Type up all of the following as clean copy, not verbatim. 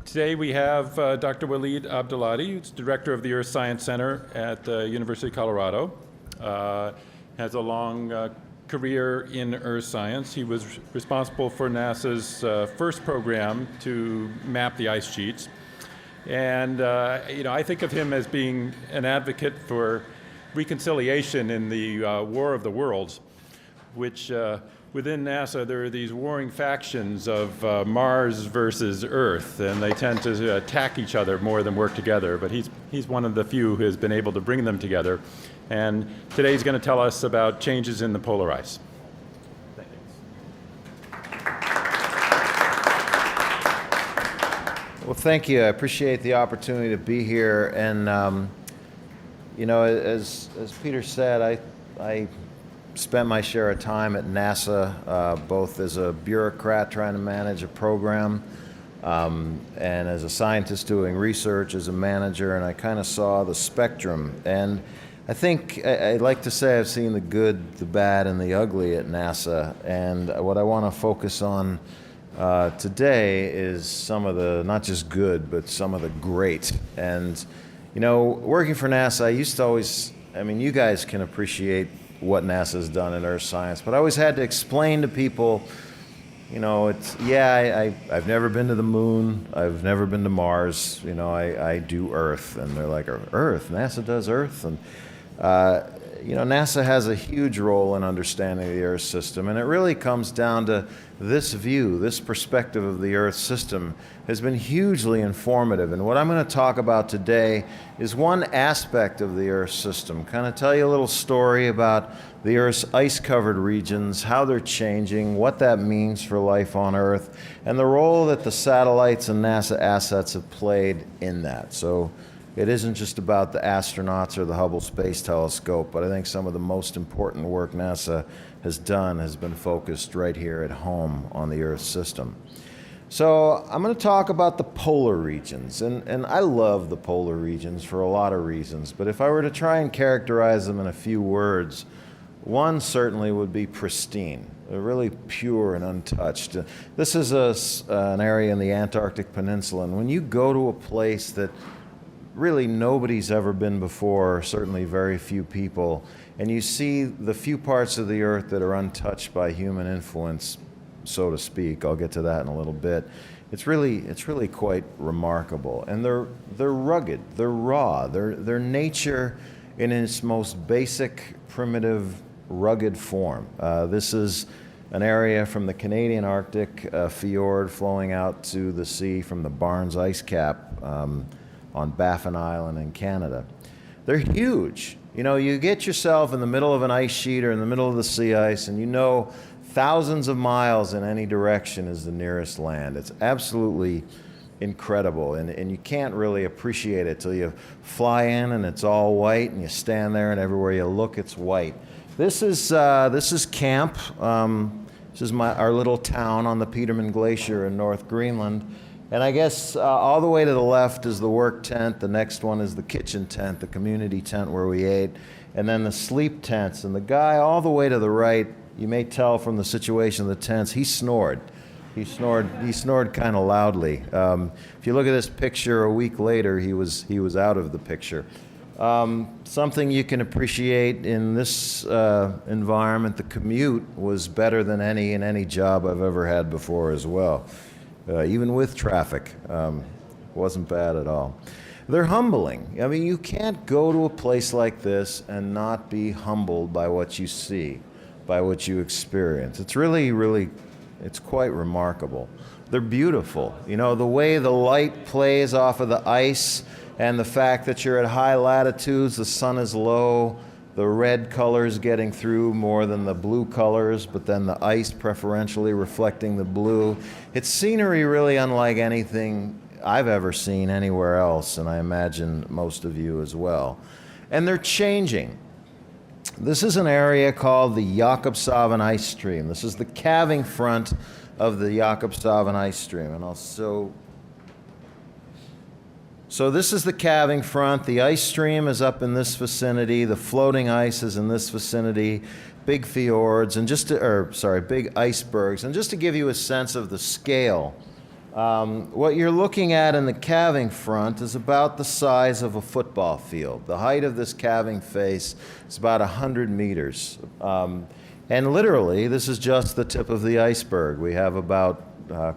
Today we have Dr. Waleed Abdalati, who's director of the Earth Science Center at the University of Colorado. Has a long career in earth science. He was responsible for NASA's first program to map the ice sheets. And I think of him as being an advocate for reconciliation in the War of the Worlds, which within NASA, there are these warring factions of Mars versus Earth, and they tend to attack each other more than work together. But he's one of the few who has been able to bring them together. And today he's going to tell us about changes in the polar ice. Well, thank you. I appreciate the opportunity to be here. And as Peter said, I spent my share of time at NASA, both as a bureaucrat trying to manage a program and as a scientist doing research, as a manager, and I kind of saw the spectrum. And I think I'd like to say I've seen the good, the bad, and the ugly at NASA. And what I want to focus on today is some of the, not just good, but some of the great. And, working for NASA, I used to always, you guys can appreciate what NASA's done in earth science, but I always had to explain to people, I've never been to the moon, I've never been to Mars, I do Earth, and they're like, Earth? NASA does Earth? And NASA has a huge role in understanding the Earth system, and it really comes down to this view, this perspective of the Earth system has been hugely informative. And what I'm going to talk about today is one aspect of the Earth system, kind of tell you a little story about the Earth's ice-covered regions, how they're changing, what that means for life on Earth, and the role that the satellites and NASA assets have played in that. So it isn't just about the astronauts or the Hubble Space Telescope, but I think some of the most important work NASA has done has been focused right here at home on the Earth system. So I'm going to talk about the polar regions, and I love the polar regions for a lot of reasons, but if I were to try and characterize them in a few words, one certainly would be pristine. They're really pure and untouched. This is an area in the Antarctic Peninsula, and when you go to a place that really nobody's ever been before, certainly very few people, and you see the few parts of the Earth that are untouched by human influence, so to speak. I'll get to that in a little bit. It's really quite remarkable. And they're rugged, they're raw, they're nature in its most basic, primitive, rugged form. This is an area from the Canadian Arctic fjord flowing out to the sea from the Barnes ice cap on Baffin Island in Canada. They're huge. You get yourself in the middle of an ice sheet or in the middle of the sea ice, and thousands of miles in any direction is the nearest land. It's absolutely incredible, and you can't really appreciate it till you fly in and it's all white, and you stand there and everywhere you look it's white. This is camp. This is our little town on the Petermann Glacier in North Greenland. And I guess all the way to the left is the work tent. The next one is the kitchen tent, the community tent where we ate, and then the sleep tents. And the guy all the way to the right, you may tell from the situation of the tents, he snored. He snored kind of loudly. If you look at this picture a week later, he was out of the picture. Something you can appreciate in this environment, the commute was better than any job I've ever had before as well. Even with traffic, wasn't bad at all. They're humbling. You can't go to a place like this and not be humbled by what you see, by what you experience. It's really, it's quite remarkable. They're beautiful. The way the light plays off of the ice and the fact that you're at high latitudes, the sun is low, the red colors getting through more than the blue colors, but then the ice preferentially reflecting the blue. It's scenery really unlike anything I've ever seen anywhere else, and I imagine most of you as well. And they're changing. This is an area called the Jakobshavn ice stream. This is the calving front of the Jakobshavn ice stream, and So this is the calving front. The ice stream is up in this vicinity. The floating ice is in this vicinity. Big fjords and big icebergs. And just to give you a sense of the scale What you're looking at in the calving front is about the size of a football field. The height of this calving face is about 100 meters. And literally, this is just the tip of the iceberg. We have about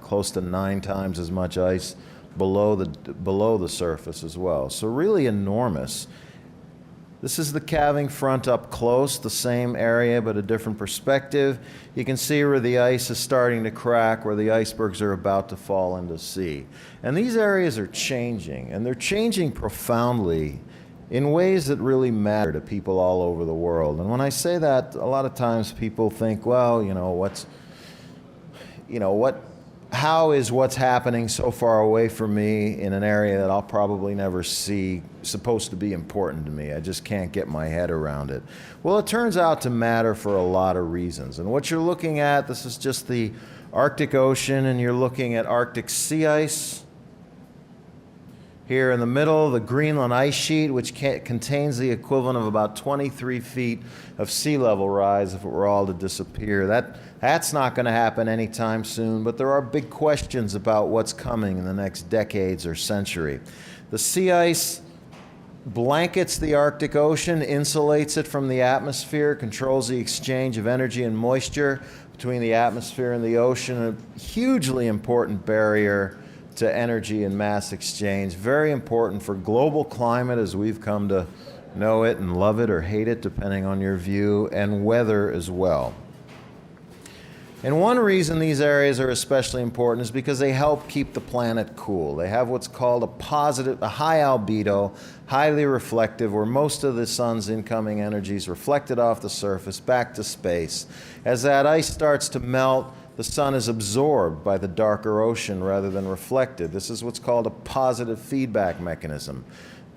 close to 9 times as much ice below the surface as well. So really enormous. This is the calving front up close, the same area but a different perspective. You can see where the ice is starting to crack, where the icebergs are about to fall into sea. And these areas are changing, and they're changing profoundly in ways that really matter to people all over the world. And when I say that, a lot of times people think, well, how is what's happening so far away from me in an area that I'll probably never see supposed to be important to me? I just can't get my head around it. Well, it turns out to matter for a lot of reasons. And what you're looking at, this is just the Arctic Ocean, and you're looking at Arctic sea ice. Here in the middle, the Greenland ice sheet, which contains the equivalent of about 23 feet of sea level rise if it were all to disappear. That's not going to happen anytime soon, but there are big questions about what's coming in the next decades or century. The sea ice blankets the Arctic Ocean, insulates it from the atmosphere, controls the exchange of energy and moisture between the atmosphere and the ocean, a hugely important barrier to energy and mass exchange. Very important for global climate as we've come to know it and love it or hate it, depending on your view, and weather as well. And one reason these areas are especially important is because they help keep the planet cool. They have what's called a high albedo, highly reflective, where most of the sun's incoming energy is reflected off the surface back to space. As that ice starts to melt, the sun is absorbed by the darker ocean rather than reflected. This is what's called a positive feedback mechanism.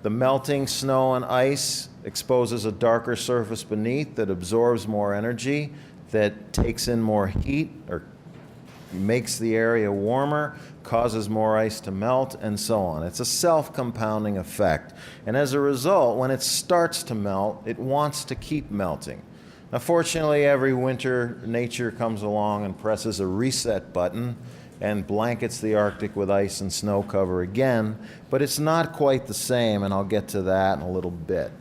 The melting snow and ice exposes a darker surface beneath that absorbs more energy, that takes in more heat or makes the area warmer, causes more ice to melt, and so on. It's a self-compounding effect. And as a result, when it starts to melt, it wants to keep melting. Now, fortunately, every winter, nature comes along and presses a reset button and blankets the Arctic with ice and snow cover again, but it's not quite the same, and I'll get to that in a little bit.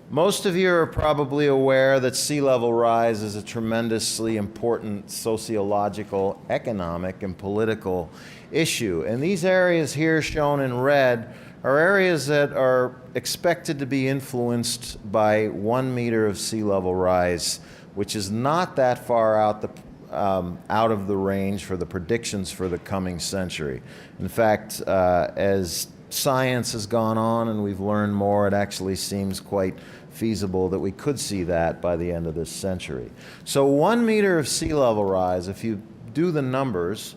Most of you are probably aware that sea level rise is a tremendously important sociological, economic, and political issue. And these areas here shown in red are areas that are expected to be influenced by 1 meter of sea level rise, which is not that far out of the range for the predictions for the coming century. In fact, as science has gone on and we've learned more, it actually seems quite feasible that we could see that by the end of this century. So 1 meter of sea level rise, if you do the numbers,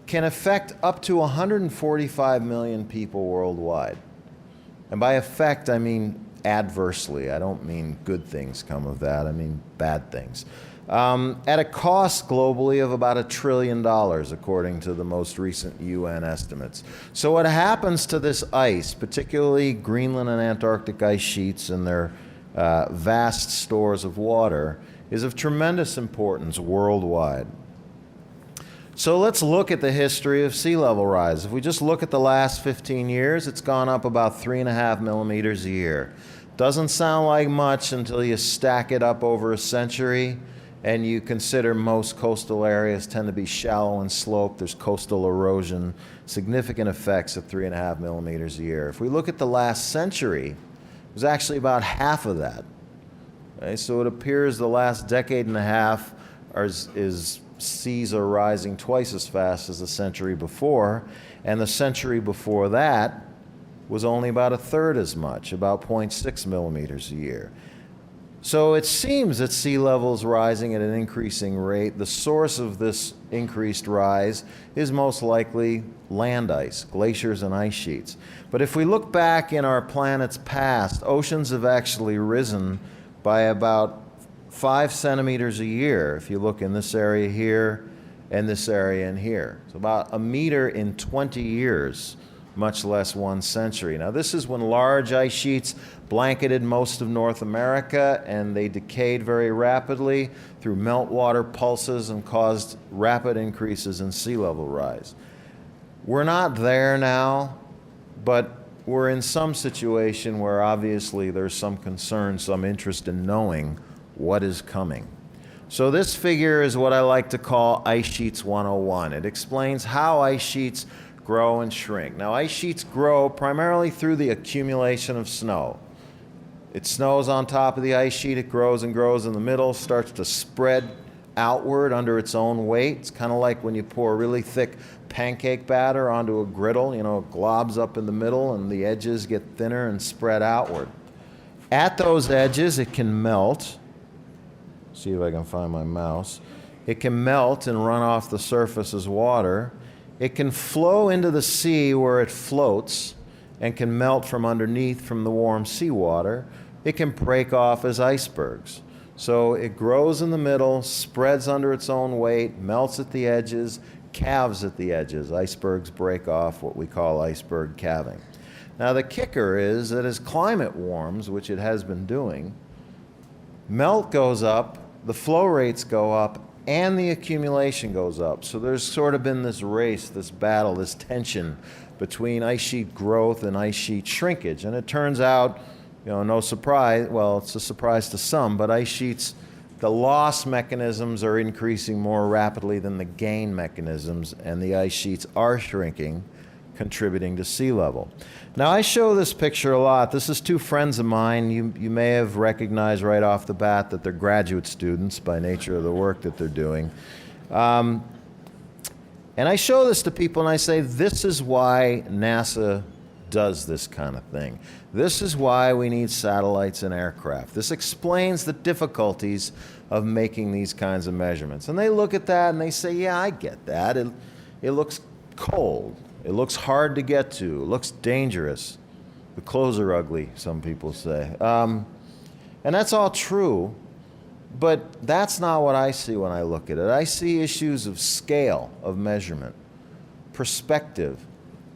can affect up to 145 million people worldwide. And by affect, I mean adversely. I don't mean good things come of that. I mean bad things. At a cost globally of about $1 trillion, according to the most recent UN estimates. So what happens to this ice, particularly Greenland and Antarctic ice sheets and their vast stores of water, is of tremendous importance worldwide. So let's look at the history of sea level rise. If we just look at the last 15 years, it's gone up about 3.5 millimeters a year. Doesn't sound like much until you stack it up over a century and you consider most coastal areas tend to be shallow and sloped. There's coastal erosion, significant effects at 3.5 millimeters a year. If we look at the last century, it was actually about half of that. Okay? So it appears the last decade and a half seas are rising twice as fast as the century before, and the century before that was only about 1/3 as much, about 0.6 millimeters a year. So it seems that sea level is rising at an increasing rate. The source of this increased rise is most likely land ice, glaciers and ice sheets. But if we look back in our planet's past, oceans have actually risen by about 5 centimeters a year, if you look in this area here and this area in here. So about 1 meter in 20 years, much less 1 century. Now this is when large ice sheets blanketed most of North America and they decayed very rapidly through meltwater pulses and caused rapid increases in sea level rise. We're not there now, but we're in some situation where obviously there's some concern, some interest in knowing what is coming. So this figure is what I like to call Ice Sheets 101. It explains how ice sheets grow and shrink. Now, ice sheets grow primarily through the accumulation of snow. It snows on top of the ice sheet, it grows and grows in the middle, starts to spread outward under its own weight. It's kind of like when you pour really thick pancake batter onto a griddle, it globs up in the middle and the edges get thinner and spread outward. At those edges, it can melt. See if I can find my mouse. It can melt and run off the surface as water. It can flow into the sea where it floats and can melt from underneath from the warm seawater. It can break off as icebergs. So it grows in the middle, spreads under its own weight, melts at the edges, calves at the edges. Icebergs break off, what we call iceberg calving. Now the kicker is that as climate warms, which it has been doing, melt goes up, the flow rates go up, and the accumulation goes up. So there's sort of been this race, this battle, this tension between ice sheet growth and ice sheet shrinkage. And it turns out, no surprise, well, it's a surprise to some, but ice sheets, the loss mechanisms are increasing more rapidly than the gain mechanisms, and the ice sheets are shrinking, contributing to sea level. Now, I show this picture a lot. This is two friends of mine. You may have recognized right off the bat that they're graduate students by nature of the work that they're doing. And I show this to people and I say, this is why NASA does this kind of thing. This is why we need satellites and aircraft. This explains the difficulties of making these kinds of measurements. And they look at that and they say, yeah, I get that. It looks cold. It looks hard to get to. It looks dangerous. The clothes are ugly, some people say. And that's all true, but that's not what I see when I look at it. I see issues of scale of measurement, perspective,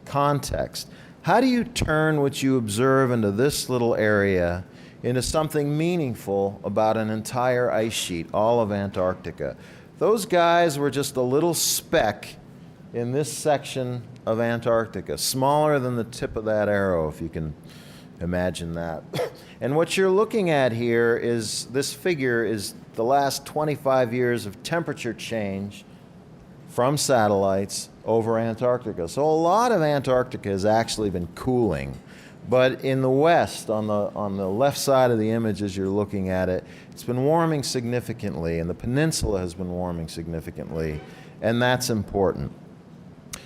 context. How do you turn what you observe into this little area into something meaningful about an entire ice sheet, all of Antarctica? Those guys were just a little speck in this section of Antarctica, smaller than the tip of that arrow, if you can imagine that. And what you're looking at here is, this figure is the last 25 years of temperature change from satellites over Antarctica. So a lot of Antarctica has actually been cooling, but in the west, on the left side of the image as you're looking at it, it's been warming significantly, and the peninsula has been warming significantly, and that's important.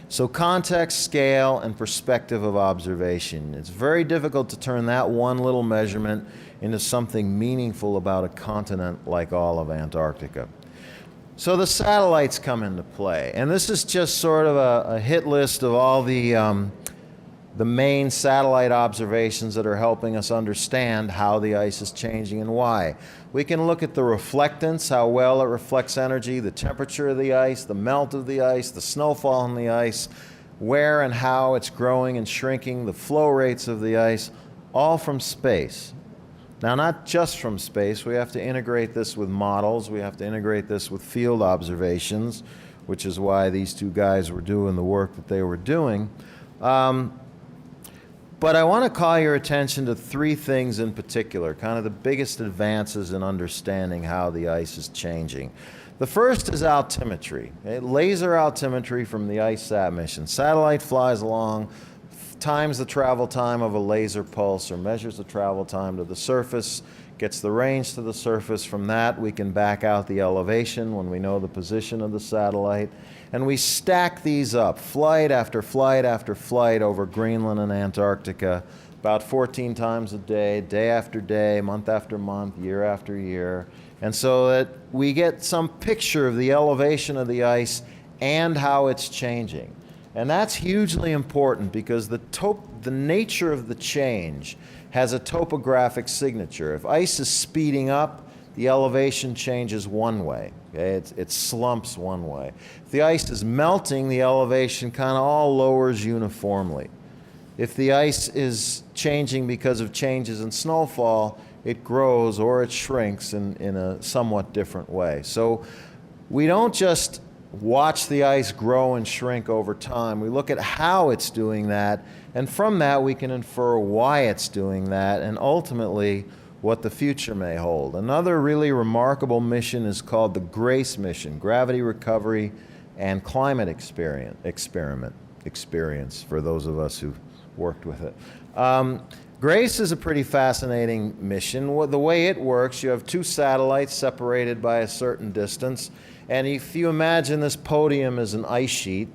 So context, scale, and perspective of observation. It's very difficult to turn that one little measurement into something meaningful about a continent like all of Antarctica. So the satellites come into play, and this is just sort of a hit list of all the main satellite observations that are helping us understand how the ice is changing and why. We can look at the reflectance, how well it reflects energy, the temperature of the ice, the melt of the ice, the snowfall on the ice, where and how it's growing and shrinking, the flow rates of the ice, all from space. Now, not just from space. We have to integrate this with models. We have to integrate this with field observations, which is why these two guys were doing the work that they were doing. But I want to call your attention to three things in particular, kind of the biggest advances in understanding how the ice is changing. The first is altimetry, okay? Laser altimetry from the ICESat mission. Satellite flies along, times the travel time of a laser pulse, or measures the travel time to the surface, gets the range to the surface. From that, we can back out the elevation when we know the position of the satellite. And we stack these up, flight after flight after flight over Greenland and Antarctica, about 14 times a day, day after day, month after month, year after year. And so that we get some picture of the elevation of the ice and how it's changing. And that's hugely important because the nature of the change has a topographic signature. If ice is speeding up, the elevation changes one way. Okay? It slumps one way. If the ice is melting, the elevation kind of all lowers uniformly. If the ice is changing because of changes in snowfall, it grows or it shrinks in a somewhat different way. So we don't just watch the ice grow and shrink over time. We look at how it's doing that, and from that we can infer why it's doing that, and ultimately what the future may hold. Another really remarkable mission is called the GRACE mission, Gravity Recovery and Climate Experience, for those of us who worked with it. GRACE is a pretty fascinating mission. The way it works, you have two satellites separated by a certain distance, and if you imagine this podium as an ice sheet,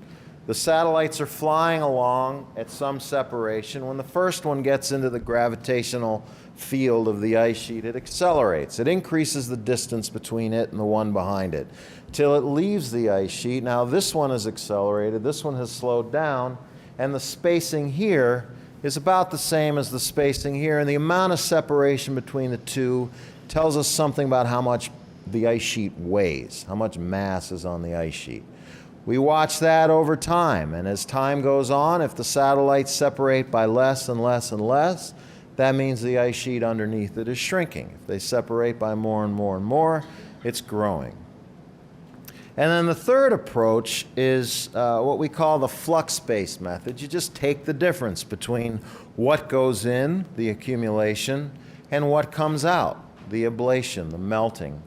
the satellites are flying along at some separation. When the first one gets into the gravitational field of the ice sheet, it accelerates. It increases the distance between it and the one behind it till it leaves the ice sheet. Now this one is accelerated, this one has slowed down, and the spacing here is about the same as the spacing here, and the amount of separation between the two tells us something about how much the ice sheet weighs, how much mass is on the ice sheet. We watch that over time, and as time goes on, if the satellites separate by less and less and less, that means the ice sheet underneath it is shrinking. If they separate by more and more and more, it's growing. And then the third approach is what we call the flux-based method. You just take the difference between what goes in, the accumulation, and what comes out, the ablation, the melting,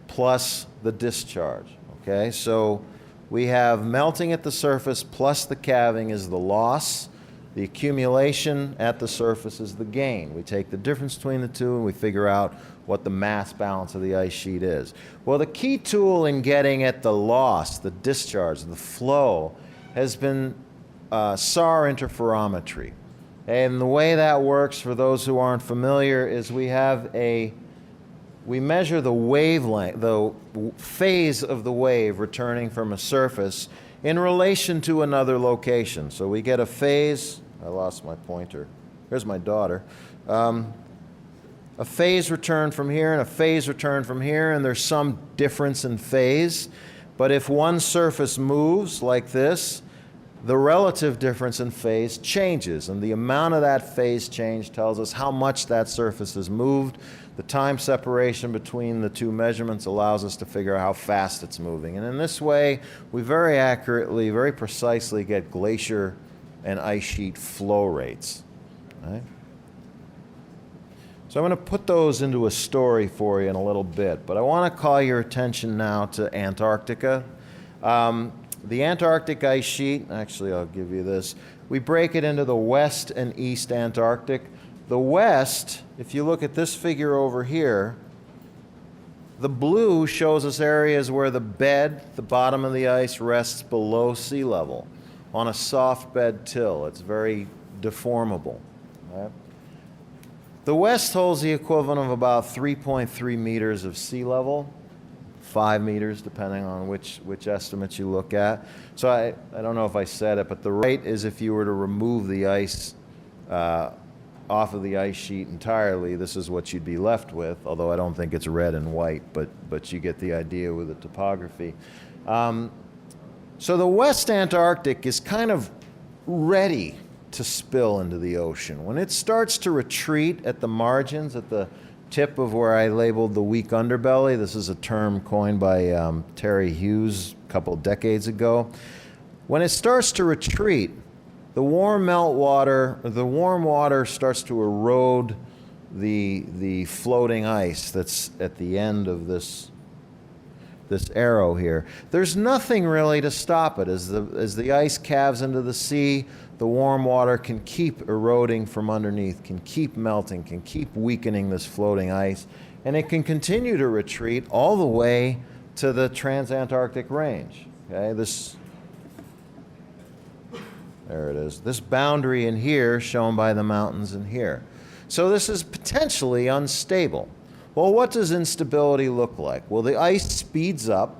plus the discharge. Okay, so we have melting at the surface plus the calving is the loss. The accumulation at the surface is the gain. We take the difference between the two and we figure out what the mass balance of the ice sheet is. Well, the key tool in getting at the loss, the discharge, the flow, has been SAR interferometry. And the way that works, for those who aren't familiar, is we measure the wavelength, the phase of the wave returning from a surface in relation to another location. So we get a phase. I lost my pointer. Here's my daughter. A phase return from here and a phase return from here, and there's some difference in phase. But if one surface moves like this, the relative difference in phase changes, and the amount of that phase change tells us how much that surface has moved. The time separation between the two measurements allows us to figure out how fast it's moving. And in this way, we very accurately, very precisely get glacier and ice sheet flow rates. Right? So I'm going to put those into a story for you in a little bit, but I want to call your attention now to Antarctica. The Antarctic ice sheet, actually I'll give you this, we break it into the West and East Antarctic. The West, if you look at this figure over here, the blue shows us areas where the bed, the bottom of the ice, rests below sea level on a soft bed till. It's very deformable. Right? The West holds the equivalent of about 3.3 meters of sea level, 5 meters depending on which estimates you look at. So I don't know if I said it, but the right is if you were to remove the ice off of the ice sheet entirely, this is what you'd be left with, although I don't think it's red and white, but you get the idea with the topography. So the West Antarctic is kind of ready to spill into the ocean. When it starts to retreat at the margins, at the tip of where I labeled the weak underbelly, this is a term coined by Terry Hughes a couple decades ago. When it starts to retreat, the warm water starts to erode the floating ice that's at the end of this arrow here. There's nothing really to stop it. As the ice calves into the sea, the warm water can keep eroding from underneath, can keep melting, can keep weakening this floating ice, and it can continue to retreat all the way to the transantarctic range. Okay, there it is. This boundary in here shown by the mountains in here. So this is potentially unstable. Well, what does instability look like? Well, the ice speeds up.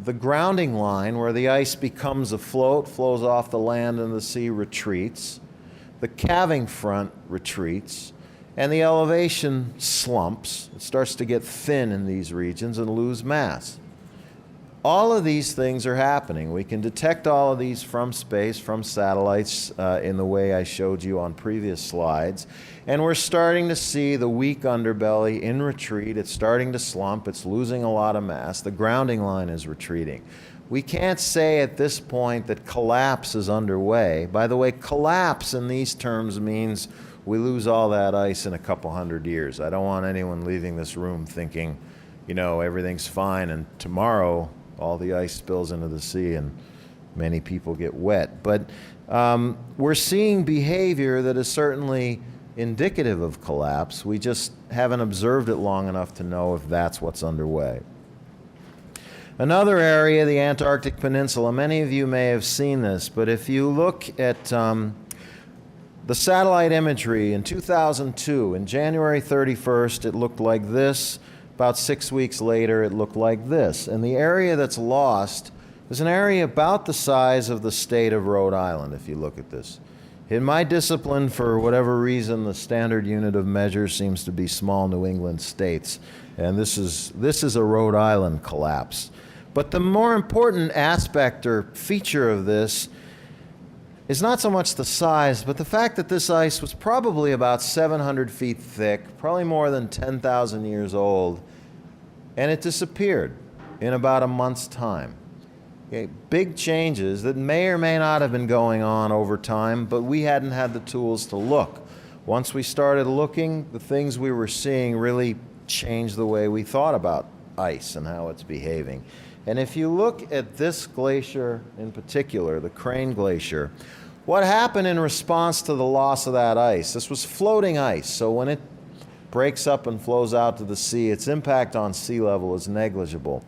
The grounding line, where the ice becomes afloat, flows off the land and the sea, retreats. The calving front retreats. And the elevation slumps. It starts to get thin in these regions and lose mass. all of these things are happening. We can detect all of these from space, from satellites, in the way I showed you on previous slides. And we're starting to see the weak underbelly in retreat. It's starting to slump. It's losing a lot of mass. The grounding line is retreating. We can't say at this point that collapse is underway. By the way, collapse in these terms means we lose all that ice in a couple hundred years. I don't want anyone leaving this room thinking, you know, everything's fine and tomorrow all the ice spills into the sea and many people get wet. But we're seeing behavior that is certainly indicative of collapse. We just haven't observed it long enough to know if that's what's underway. Another area, the Antarctic Peninsula, many of you may have seen this, but if you look at the satellite imagery in 2002, in January 31st, it looked like this. About 6 weeks later, it looked like this. And the area that's lost is an area about the size of the state of Rhode Island, if you look at this. In my discipline, for whatever reason, the standard unit of measure seems to be small New England states. And this is a Rhode Island collapse. But the more important aspect or feature of this is not so much the size, but the fact that this ice was probably about 700 feet thick, probably more than 10,000 years old, and it disappeared in about a month's time. Okay, big changes that may or may not have been going on over time, but we hadn't had the tools to look. Once we started looking, the things we were seeing really changed the way we thought about ice and how it's behaving. And if you look at this glacier in particular, the Crane Glacier, what happened in response to the loss of that ice? This was floating ice, so when it breaks up and flows out to the sea, its impact on sea level is negligible.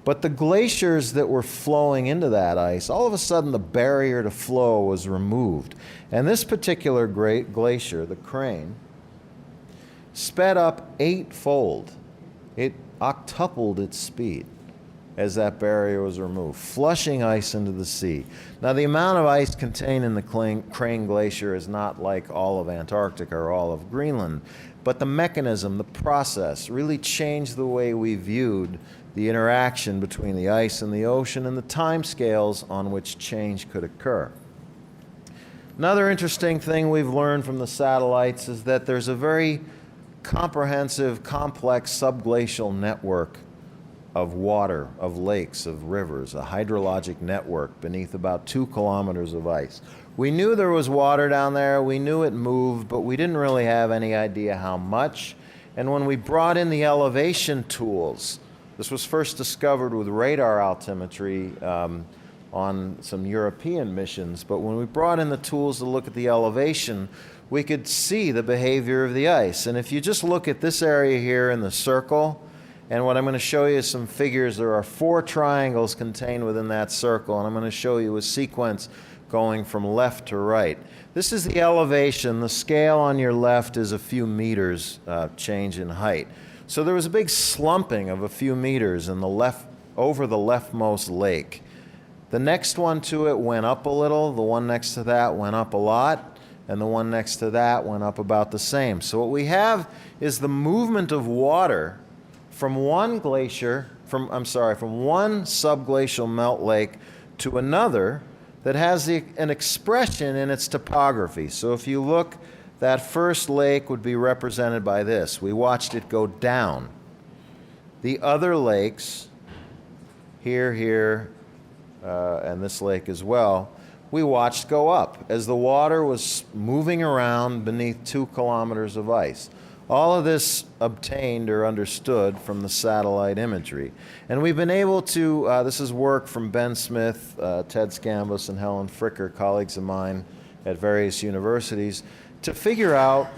But the glaciers that were flowing into that ice, all of a sudden the barrier to flow was removed. And this particular great glacier, the Crane, sped up eightfold. It octupled its speed as that barrier was removed, flushing ice into the sea. Now, the amount of ice contained in the Crane Glacier is not like all of Antarctica or all of Greenland, but the mechanism, the process, really changed the way we viewed the interaction between the ice and the ocean and the time scales on which change could occur. Another interesting thing we've learned from the satellites is that there's a very comprehensive, complex subglacial network of water, of lakes, of rivers, a hydrologic network beneath about 2 kilometers of ice. We knew there was water down there, we knew it moved, but we didn't really have any idea how much. And when we brought in the elevation tools, this was first discovered with radar altimetry on some European missions, but when we brought in the tools to look at the elevation, we could see the behavior of the ice. And if you just look at this area here in the circle, and what I'm going to show you is some figures. There are 4 triangles contained within that circle, and I'm going to show you a sequence going from left to right. This is the elevation. The scale on your left is a few meters change in height. So there was a big slumping of a few meters in over the leftmost lake. The next one to it went up a little. The one next to that went up a lot, and the one next to that went up about the same. So what we have is the movement of water from one glacier, from one subglacial melt lake to another that has an expression in its topography. So if you look, that first lake would be represented by this. We watched it go down. The other lakes, here, and this lake as well, we watched go up as the water was moving around beneath 2 kilometers of ice. All of this obtained or understood from the satellite imagery. And we've been able to, this is work from Ben Smith, Ted Scambus, and Helen Fricker, colleagues of mine at various universities, to figure out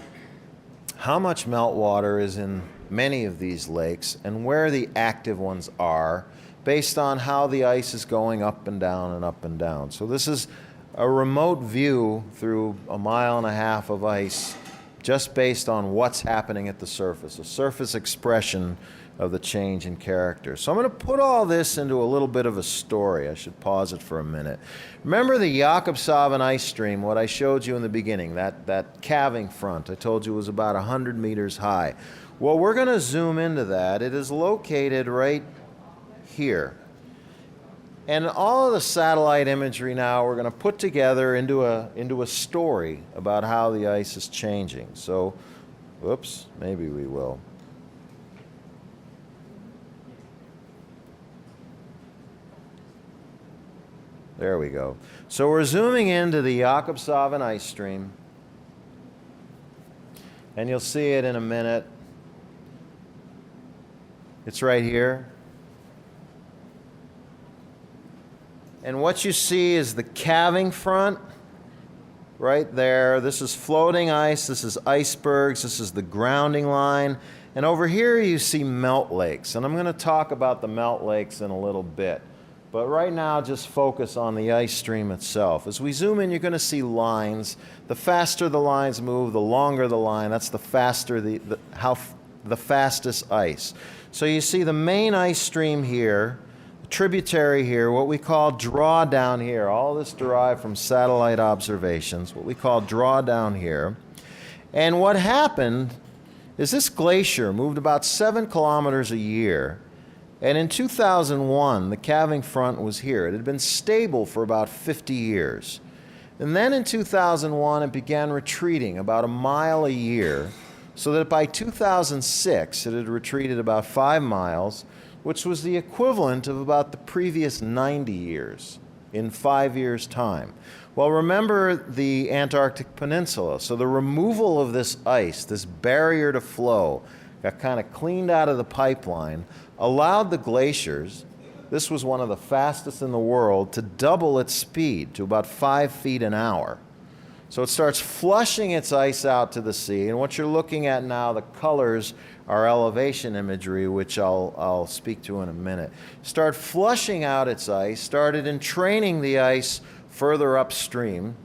how much meltwater is in many of these lakes and where the active ones are based on how the ice is going up and down and up and down. So this is a remote view through 1.5 miles of ice just based on what's happening at the surface, a surface expression of the change in character. So I'm going to put all this into a little bit of a story. I should pause it for a minute. Remember the Jakobshavn ice stream, what I showed you in the beginning, that calving front I told you was about 100 meters high. Well, we're going to zoom into that. It is located right here. And all of the satellite imagery now we're going to put together into a story about how the ice is changing. So, whoops, maybe we will. There we go. So we're zooming into the Jakobshavn ice stream. And you'll see it in a minute. It's right here. And what you see is the calving front right there. This is floating ice. This is icebergs. This is the grounding line. And over here you see melt lakes. And I'm going to talk about the melt lakes in a little bit. But right now, just focus on the ice stream itself. As we zoom in, you're going to see lines. The faster the lines move, the longer the line. That's the faster the fastest ice. So you see the main ice stream here, the tributary here, what we call drawdown here. All this derived from satellite observations, what we call drawdown here. And what happened is this glacier moved about 7 kilometers a year. And in 2001, the calving front was here. It had been stable for about 50 years. And then in 2001, it began retreating about a mile a year, so that by 2006, it had retreated about 5 miles, which was the equivalent of about the previous 90 years in 5 years' time. Well, remember the Antarctic Peninsula. So the removal of this ice, this barrier to flow, got kind of cleaned out of the pipeline, allowed the glaciers, this was one of the fastest in the world, to double its speed to about 5 feet an hour. So it starts flushing its ice out to the sea, and what you're looking at now, the colors, are elevation imagery, which I'll speak to in a minute. Start flushing out its ice, started entraining the ice further upstream,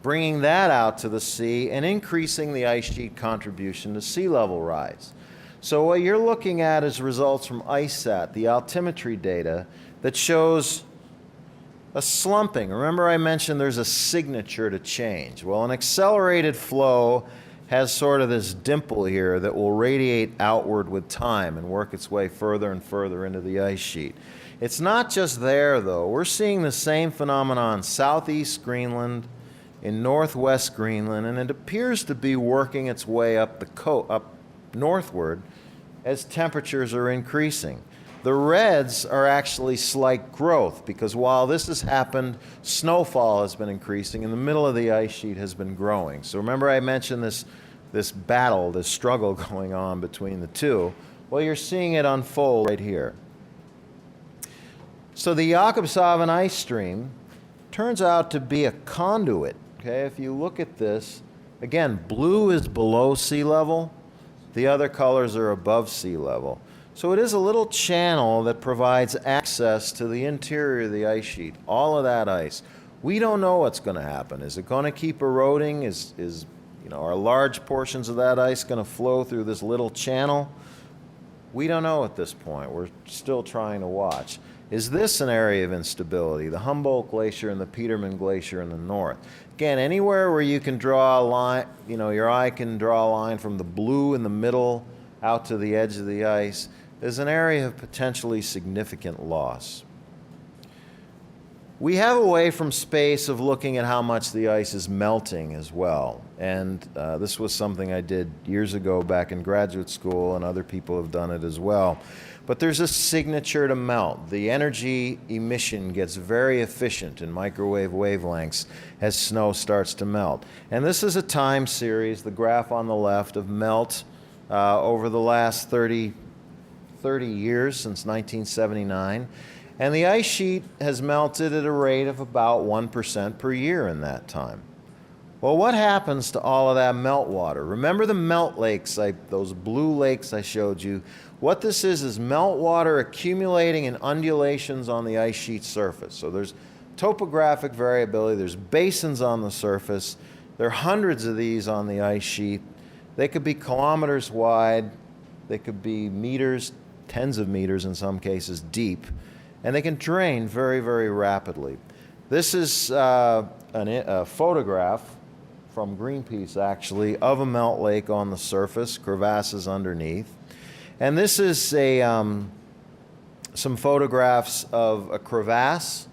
bringing that out to the sea and increasing the ice sheet contribution to sea level rise. So what you're looking at is results from ICESat, the altimetry data, that shows a slumping. Remember I mentioned there's a signature to change. Well, an accelerated flow has sort of this dimple here that will radiate outward with time and work its way further and further into the ice sheet. It's not just there, though. We're seeing the same phenomenon in southeast Greenland, in northwest Greenland, and it appears to be working its way up northward as temperatures are increasing. The reds are actually slight growth, because while this has happened, snowfall has been increasing and the middle of the ice sheet has been growing. So remember I mentioned this battle, this struggle going on between the two. Well, you're seeing it unfold right here. So the Jakobshavn ice stream turns out to be a conduit. Okay, if you look at this, again, blue is below sea level. The other colors are above sea level. So it is a little channel that provides access to the interior of the ice sheet, all of that ice. We don't know what's going to happen. Is it going to keep eroding? Are large portions of that ice going to flow through this little channel? We don't know at this point. We're still trying to watch. Is this an area of instability? The Humboldt Glacier and the Petermann Glacier in the north. Again, anywhere where you can draw a line, your eye can draw a line from the blue in the middle out to the edge of the ice, is an area of potentially significant loss. We have a way from space of looking at how much the ice is melting as well. And this was something I did years ago back in graduate school, and other people have done it as well. But there's a signature to melt. The energy emission gets very efficient in microwave wavelengths as snow starts to melt. And this is a time series, the graph on the left, of melt over the last 30 years, since 1979. And the ice sheet has melted at a rate of about 1% per year in that time. Well, what happens to all of that meltwater? Remember the melt lakes, those blue lakes I showed you? What this is meltwater accumulating in undulations on the ice sheet surface. So there's topographic variability, there's basins on the surface, there are hundreds of these on the ice sheet. They could be kilometers wide, they could be meters, tens of meters in some cases deep, and they can drain very, very rapidly. This is a photograph from Greenpeace, actually, of a melt lake on the surface, crevasses underneath. And this is a some photographs of a crevasse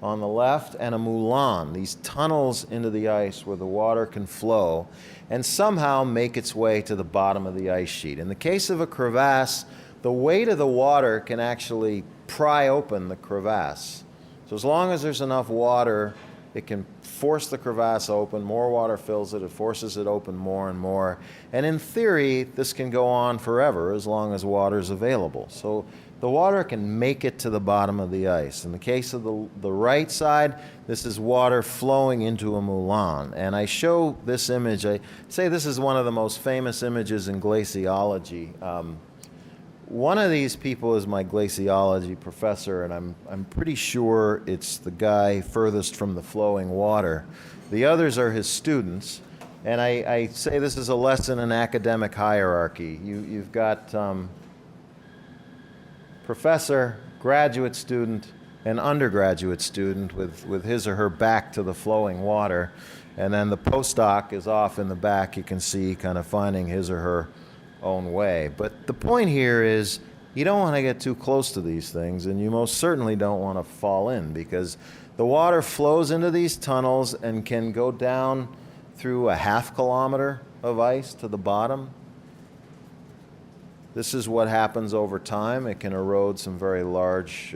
on the left and a moulin, these tunnels into the ice where the water can flow and somehow make its way to the bottom of the ice sheet. In the case of a crevasse, the weight of the water can actually pry open the crevasse. So as long as there's enough water, it can force the crevasse open. More water fills it. It forces it open more and more. And in theory, this can go on forever as long as water is available. So the water can make it to the bottom of the ice. In the case of the right side, this is water flowing into a moulin. And I show this image. I say this is one of the most famous images in glaciology. One of these people is my glaciology professor, and I'm pretty sure it's the guy furthest from the flowing water. The others are his students, and I say this is a lesson in academic hierarchy. You've got professor, graduate student, and undergraduate student with his or her back to the flowing water, and then the postdoc is off in the back, you can see, kind of finding his or her own way. But the point here is you don't want to get too close to these things, and you most certainly don't want to fall in, because the water flows into these tunnels and can go down through a half kilometer of ice to the bottom. This is what happens over time. It can erode some very large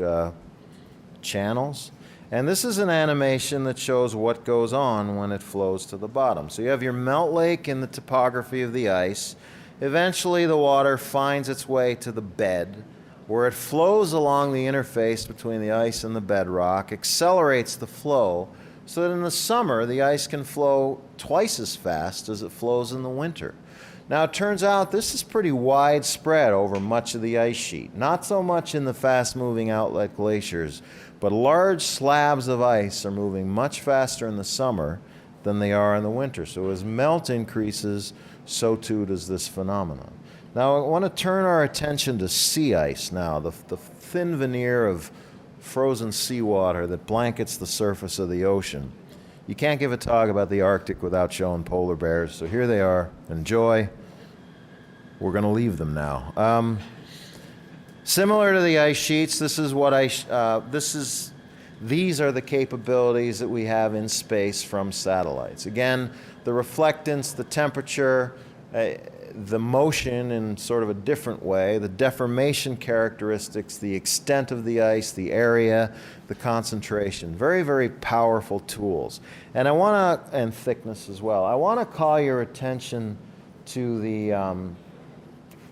channels. And this is an animation that shows what goes on when it flows to the bottom. So you have your melt lake in the topography of the ice. Eventually, the water finds its way to the bed, where it flows along the interface between the ice and the bedrock, accelerates the flow, so that in the summer, the ice can flow twice as fast as it flows in the winter. Now, it turns out this is pretty widespread over much of the ice sheet. Not so much in the fast-moving outlet glaciers, but large slabs of ice are moving much faster in the summer than they are in the winter. So as melt increases, so too does this phenomenon. Now, I want to turn our attention to sea ice now, the thin veneer of frozen seawater that blankets the surface of the ocean. You can't give a talk about the Arctic without showing polar bears, so here they are. Enjoy. We're going to leave them now. Similar to the ice sheets, this is what these are the capabilities that we have in space from satellites. Again, the reflectance, the temperature, the motion in sort of a different way, the deformation characteristics, the extent of the ice, the area, the concentration. Very, very powerful tools. And and thickness as well. I want to call your attention to the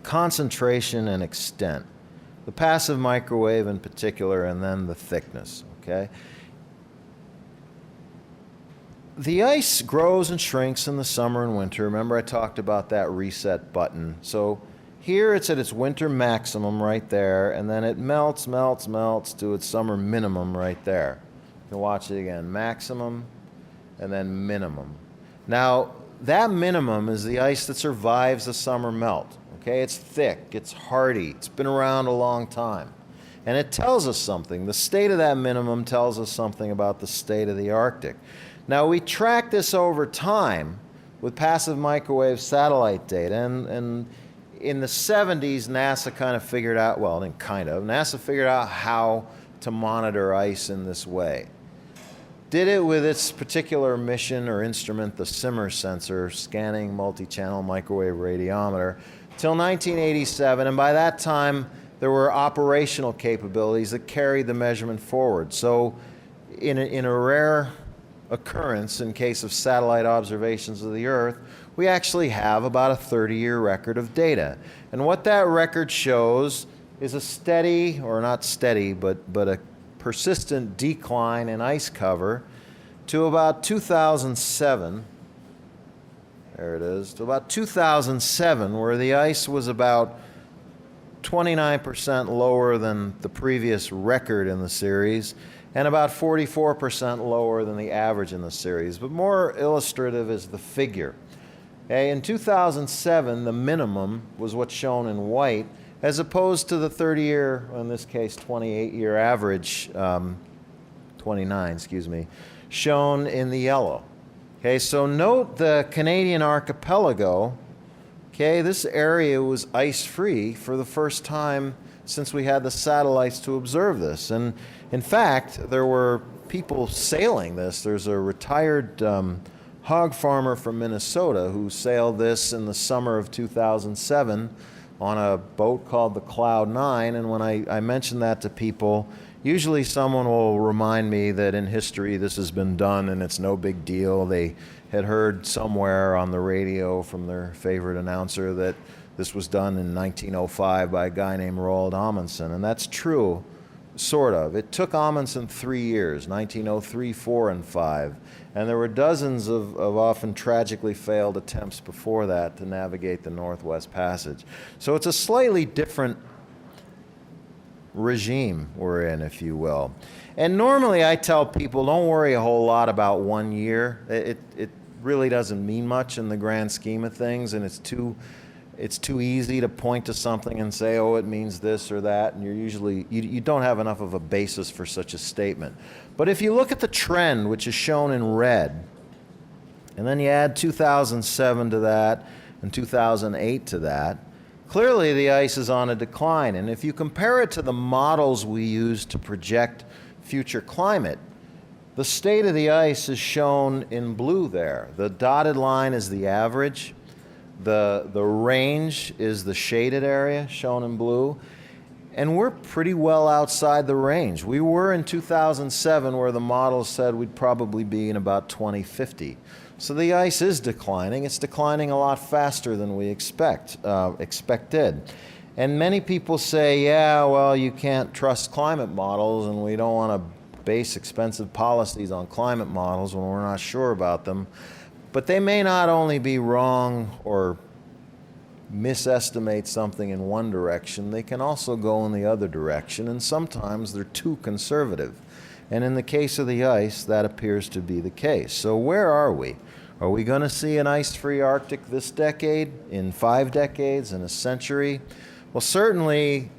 concentration and extent. The passive microwave in particular, and then the thickness, okay? The ice grows and shrinks in the summer and winter. Remember I talked about that reset button. So here it's at its winter maximum right there, and then it melts to its summer minimum right there. You can watch it again. Maximum and then minimum. Now, that minimum is the ice that survives the summer melt. Okay, it's thick, it's hardy, it's been around a long time. And it tells us something. The state of that minimum tells us something about the state of the Arctic. Now, we track this over time with passive microwave satellite data, and in the 70s, NASA kind of figured out, NASA figured out how to monitor ice in this way. Did it with its particular mission or instrument, the Simmer sensor, scanning multi-channel microwave radiometer, till 1987, and by that time, there were operational capabilities that carried the measurement forward. So in a rare occurrence in case of satellite observations of the Earth, we actually have about a 30-year record of data. And what that record shows is a steady, or not steady, but a persistent decline in ice cover to about 2007. There it is, to about 2007, where the ice was about 29% lower than the previous record in the series, and about 44% lower than the average in the series. But more illustrative is the figure. Okay, in 2007, the minimum was what's shown in white, as opposed to the 30-year, in this case 28-year average, 29, shown in the yellow. Okay, so note the Canadian archipelago Okay, this area was ice-free for the first time since we had the satellites to observe this. And in fact, there were people sailing this. There's a retired hog farmer from Minnesota who sailed this in the summer of 2007 on a boat called the Cloud 9. And when I mention that to people, usually someone will remind me that in history this has been done and it's no big deal. They had heard somewhere on the radio from their favorite announcer that this was done in 1905 by a guy named Roald Amundsen, and that's true, sort of. It took Amundsen 3 years, 1903, 4, and 5, and there were dozens of often tragically failed attempts before that to navigate the Northwest Passage. So it's a slightly different regime we're in, if you will. And normally I tell people, don't worry a whole lot about 1 year. It really doesn't mean much in the grand scheme of things, and it's too easy to point to something and say, oh, it means this or that, and you don't have enough of a basis for such a statement. But if you look at the trend, which is shown in red, and then you add 2007 to that and 2008 to that, clearly the ice is on a decline. And if you compare it to the models we use to project future climate, the state of the ice is shown in blue there. The dotted line is the average. The range is the shaded area shown in blue. And we're pretty well outside the range. We were in 2007 where the models said we'd probably be in about 2050. So the ice is declining. It's declining a lot faster than we expected. And many people say, yeah, well, you can't trust climate models, and we don't want to base expensive policies on climate models when we're not sure about them. But they may not only be wrong or misestimate something in one direction, they can also go in the other direction, and sometimes they're too conservative. And in the case of the ice, that appears to be the case. So where are we? Are we going to see an ice-free Arctic this decade, in 5 decades, in a century? Well, certainly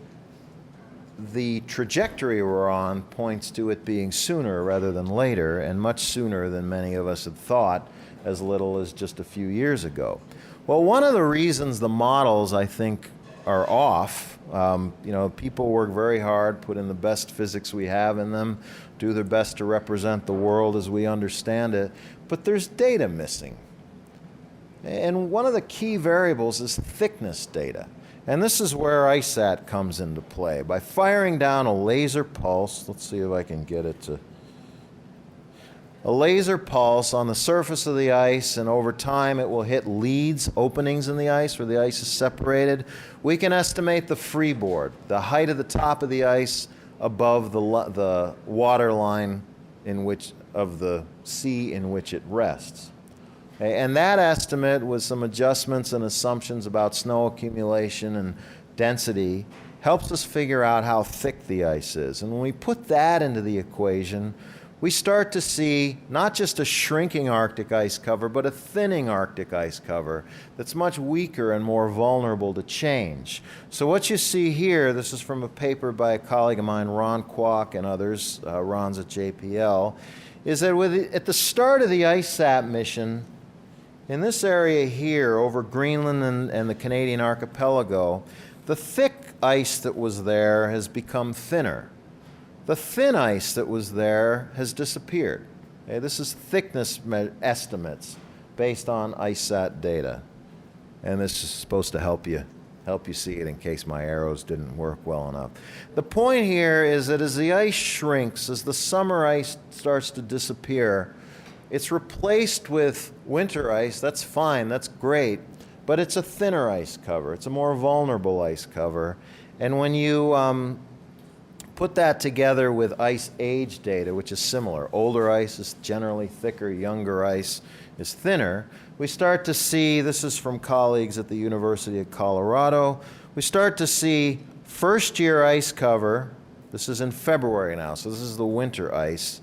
the trajectory we're on points to it being sooner rather than later, and much sooner than many of us had thought, as little as just a few years ago. Well, one of the reasons the models, I think, are off, people work very hard, put in the best physics we have in them, do their best to represent the world as we understand it, but there's data missing. And one of the key variables is thickness data. And this is where ICESat comes into play. By firing down a laser pulse, let's see if I can get it to, a laser pulse on the surface of the ice, and over time it will hit leads, openings in the ice where the ice is separated. We can estimate the freeboard, the height of the top of the ice above the water line of the sea in which it rests. And that estimate, with some adjustments and assumptions about snow accumulation and density, helps us figure out how thick the ice is. And when we put that into the equation, we start to see not just a shrinking Arctic ice cover, but a thinning Arctic ice cover that's much weaker and more vulnerable to change. So what you see here, this is from a paper by a colleague of mine, Ron Kwok and others, Ron's at JPL, is that at the start of the ICESat mission, in this area here, over Greenland and the Canadian archipelago, the thick ice that was there has become thinner. The thin ice that was there has disappeared. Okay, this is thickness estimates based on ICESat data. And this is supposed to help you see it in case my arrows didn't work well enough. The point here is that as the ice shrinks, as the summer ice starts to disappear, it's replaced with winter ice. That's fine, that's great, but it's a thinner ice cover. It's a more vulnerable ice cover. And when you put that together with ice age data, which is similar, older ice is generally thicker, younger ice is thinner, we start to see, this is from colleagues at the University of Colorado, we start to see first year ice cover, this is in February now, so this is the winter ice,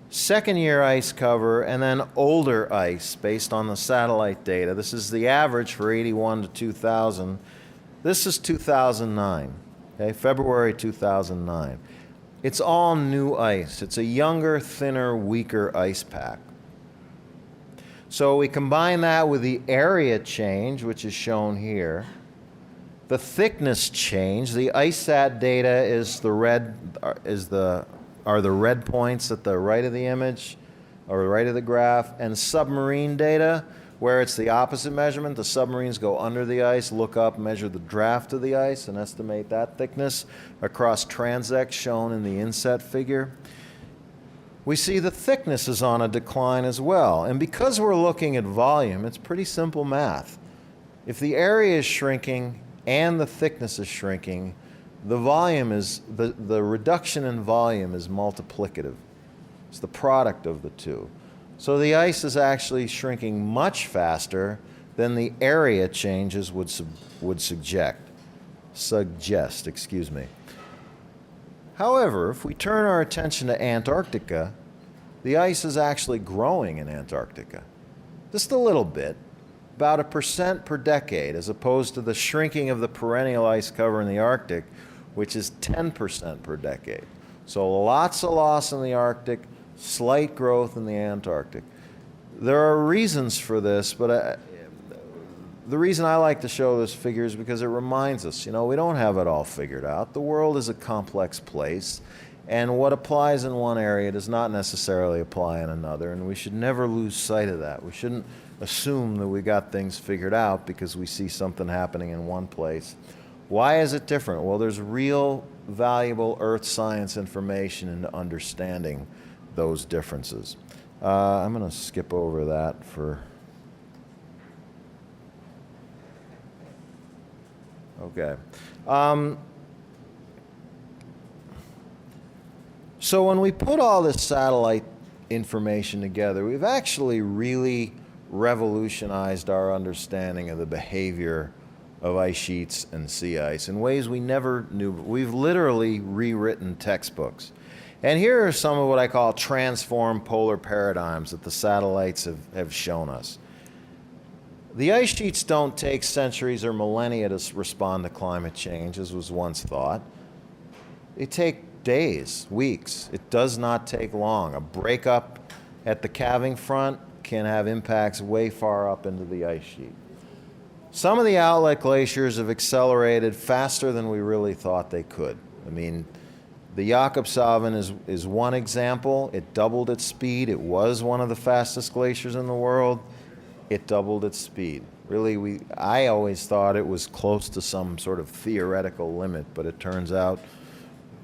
second year ice cover, and then older ice based on the satellite data. This is the average for 81 to 2000. This is 2009, okay, February 2009. It's all new ice. It's a younger, thinner, weaker ice pack. So we combine that with the area change, which is shown here. The thickness change. The ICESat data is are the red points at the right of the image or right of the graph, and submarine data, where it's the opposite measurement. The submarines go under the ice, look up, measure the draft of the ice, and estimate that thickness across transects shown in the inset figure. We see the thickness is on a decline as well. And because we're looking at volume, it's pretty simple math. If the area is shrinking and the thickness is shrinking, the reduction in volume is multiplicative. It's the product of the two. So the ice is actually shrinking much faster than the area changes would suggest. However, if we turn our attention to Antarctica, the ice is actually growing in Antarctica. Just a little bit, about 1% per decade, as opposed to the shrinking of the perennial ice cover in the Arctic, which is 10% per decade. So lots of loss in the Arctic, slight growth in the Antarctic. There are reasons for this, but the reason I like to show this figure is because it reminds us, we don't have it all figured out. The world is a complex place, and what applies in one area does not necessarily apply in another, and we should never lose sight of that. We shouldn't assume that we got things figured out because we see something happening in one place. Why is it different? Well, there's real valuable earth science information into understanding those differences. I'm going to skip over that for... Okay. So when we put all this satellite information together, we've actually really revolutionized our understanding of the behavior of ice sheets and sea ice in ways we never knew. We've literally rewritten textbooks. And here are some of what I call transformed polar paradigms that the satellites have shown us. The ice sheets don't take centuries or millennia to respond to climate change, as was once thought. They take days, weeks. It does not take long. A breakup at the calving front can have impacts way far up into the ice sheet. Some of the outlet glaciers have accelerated faster than we really thought they could. I mean, the Jakobshavn is one example. It doubled its speed. It was one of the fastest glaciers in the world. It doubled its speed. Really, I always thought it was close to some sort of theoretical limit, but it turns out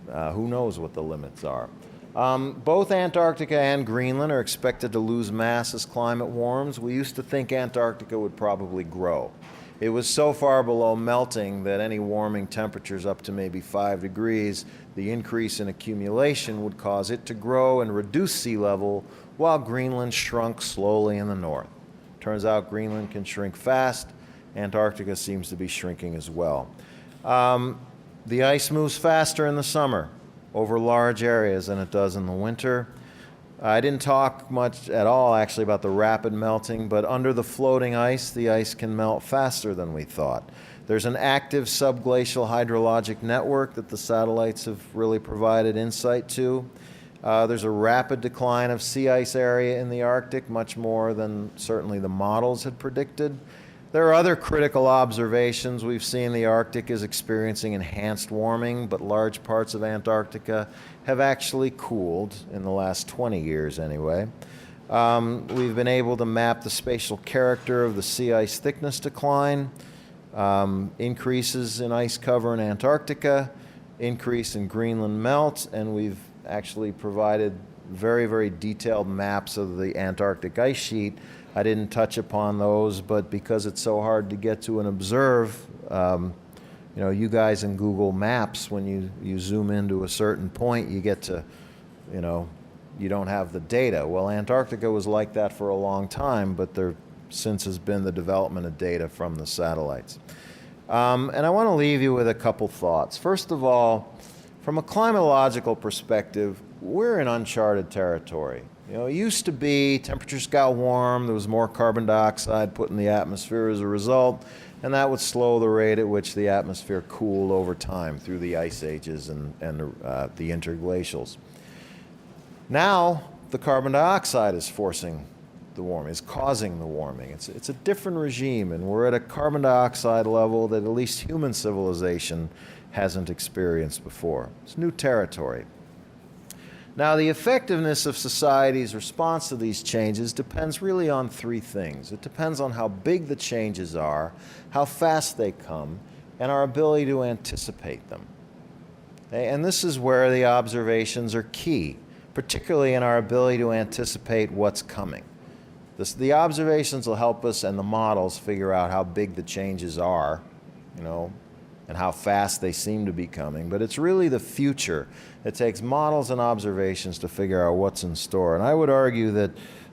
who knows what the limits are. Both Antarctica and Greenland are expected to lose mass as climate warms. We used to think Antarctica would probably grow. It was so far below melting that any warming temperatures up to maybe 5 degrees, the increase in accumulation would cause it to grow and reduce sea level, while Greenland shrunk slowly in the north. Turns out Greenland can shrink fast. Antarctica seems to be shrinking as well. The ice moves faster in the summer over large areas than it does in the winter. I didn't talk much at all, actually, about the rapid melting, but under the floating ice, the ice can melt faster than we thought. There's an active subglacial hydrologic network that the satellites have really provided insight to. There's a rapid decline of sea ice area in the Arctic, much more than certainly the models had predicted. There are other critical observations. We've seen the Arctic is experiencing enhanced warming, but large parts of Antarctica have actually cooled in the last 20 years anyway. We've been able to map the spatial character of the sea ice thickness decline, increases in ice cover in Antarctica, increase in Greenland melt, and we've actually provided very, very detailed maps of the Antarctic ice sheet. I didn't touch upon those, but because it's so hard to get to and observe, you guys in Google Maps, when you zoom into a certain point, you get to, you don't have the data. Well, Antarctica was like that for a long time, but there since has been the development of data from the satellites. And I want to leave you with a couple thoughts. First of all, from a climatological perspective, we're in uncharted territory. It used to be temperatures got warm, there was more carbon dioxide put in the atmosphere as a result, and that would slow the rate at which the atmosphere cooled over time through the ice ages and the interglacials. Now, the carbon dioxide is forcing the warming. It's causing the warming. It's a different regime, and we're at a carbon dioxide level that at least human civilization hasn't experienced before. It's new territory. Now, the effectiveness of society's response to these changes depends really on three things. It depends on how big the changes are, how fast they come, and our ability to anticipate them. Okay? And this is where the observations are key, particularly in our ability to anticipate what's coming. The observations will help us and the models figure out how big the changes are, and how fast they seem to be coming. But it's really the future. It takes models and observations to figure out what's in store. And I would argue that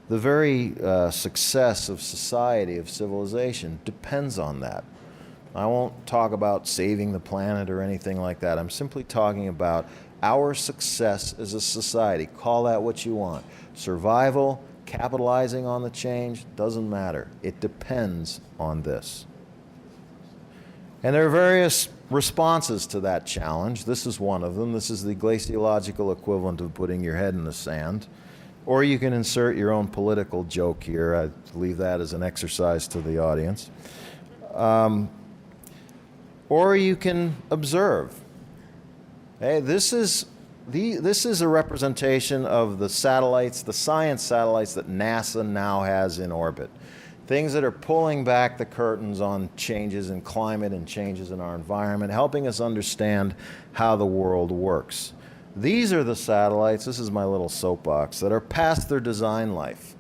the very success of society, of civilization, depends on that. I won't talk about saving the planet or anything like that. I'm simply talking about our success as a society. Call that what you want. Survival, capitalizing on the change, doesn't matter. It depends on this. And there are various responses to that challenge. This is one of them. This is the glaciological equivalent of putting your head in the sand. Or you can insert your own political joke here. I leave that as an exercise to the audience. Or you can observe. Hey, this is a representation of the satellites, the science satellites that NASA now has in orbit. Things that are pulling back the curtains on changes in climate and changes in our environment, helping us understand how the world works. These are the satellites, this is my little soapbox, that are past their design life.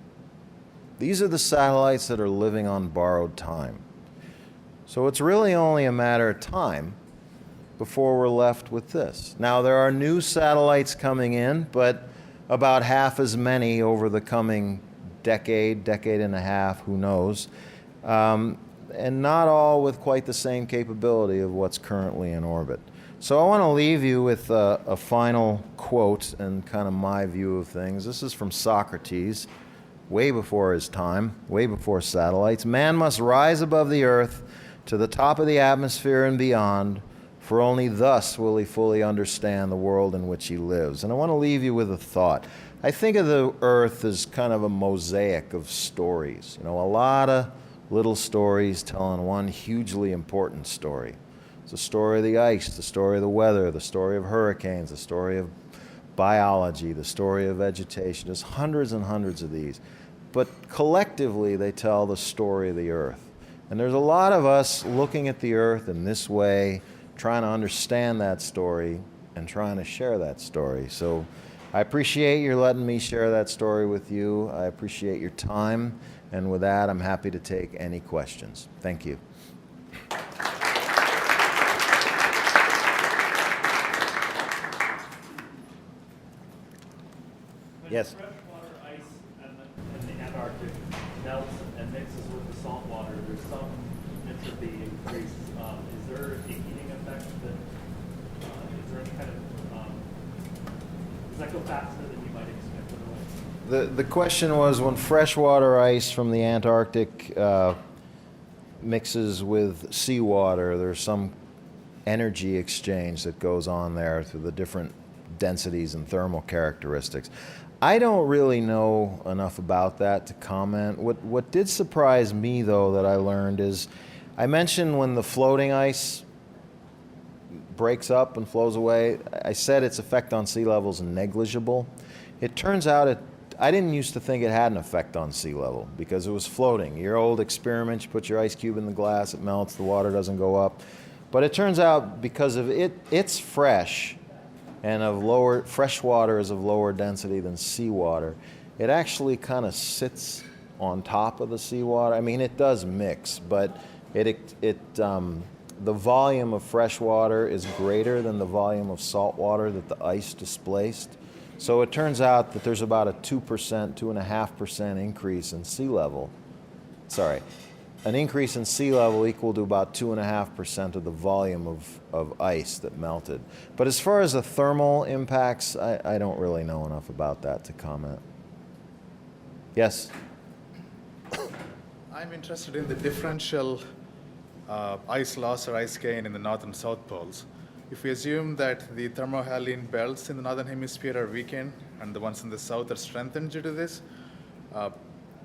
These are the satellites that are living on borrowed time. So it's really only a matter of time before we're left with this. Now, there are new satellites coming in, but about half as many over the coming decade and a half, who knows, and not all with quite the same capability of what's currently in orbit. So I want to leave you with a final quote and kind of my view of things. This is from Socrates, way before his time, way before satellites. Man must rise above the earth to the top of the atmosphere and beyond, for only thus will he fully understand the world in which he lives. And I want to leave you with a thought. I think of the earth as kind of a mosaic of stories. A lot of little stories telling one hugely important story. It's the story of the ice, the story of the weather, the story of hurricanes, the story of biology, the story of vegetation. There's hundreds and hundreds of these. But collectively, they tell the story of the earth. And there's a lot of us looking at the earth in this way, trying to understand that story and trying to share that story. So I appreciate your letting me share that story with you. I appreciate your time. And with that, I'm happy to take any questions. Thank you. Yes. Freshwater ice in the Antarctic melts and mixes with the salt water. There's some entropy increase. Is there a heating effect that, is there any kind of, does that go faster than you might expect otherwise? The question was, when freshwater ice from the Antarctic mixes with seawater, there's some energy exchange that goes on there through the different densities and thermal characteristics. I don't really know enough about that to comment. What did surprise me, though, that I learned is, I mentioned when the floating ice breaks up and flows away, I said its effect on sea level is negligible. It turns out I didn't used to think it had an effect on sea level because it was floating. Your old experiment, you put your ice cube in the glass, it melts, the water doesn't go up. But it turns out because of it's fresh, and fresh water is of lower density than seawater, it actually kind of sits on top of the seawater. I mean, it does mix, but the volume of fresh water is greater than the volume of salt water that the ice displaced. So it turns out that there's about a 2%, 2.5% increase in sea level. Sorry. An increase in sea level equal to about 2.5% of the volume of ice that melted. But as far as the thermal impacts, I don't really know enough about that to comment. Yes? I'm interested in the differential ice loss or ice gain in the north and south poles. If we assume that the thermohaline belts in the northern hemisphere are weakened and the ones in the south are strengthened due to this,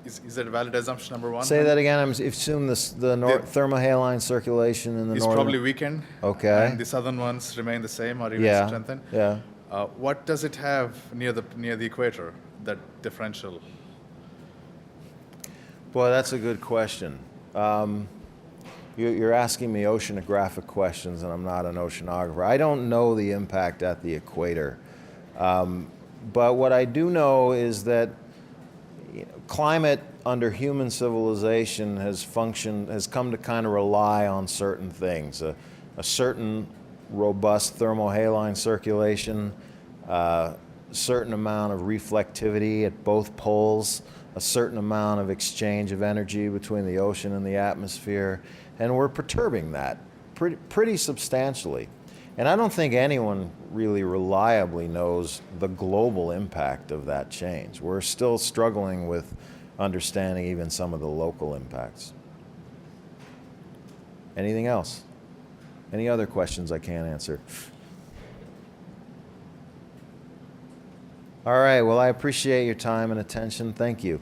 Is that a valid assumption, number one? Say that again. I'm assume the thermohaline circulation in the It's northern. probably weakened. Okay. And the southern ones remain the same or even Yeah. strengthened. Yeah. What does it have near the equator? That differential. Boy, that's a good question. You're asking me oceanographic questions, and I'm not an oceanographer. I don't know the impact at the equator. But what I do know is that climate under human civilization has come to kind of rely on certain things. A certain robust thermohaline circulation, certain amount of reflectivity at both poles, a certain amount of exchange of energy between the ocean and the atmosphere, and we're perturbing that pretty substantially. And I don't think anyone really reliably knows the global impact of that change. We're still struggling with understanding even some of the local impacts. Anything else? Any other questions I can't answer? All right, well, I appreciate your time and attention. Thank you.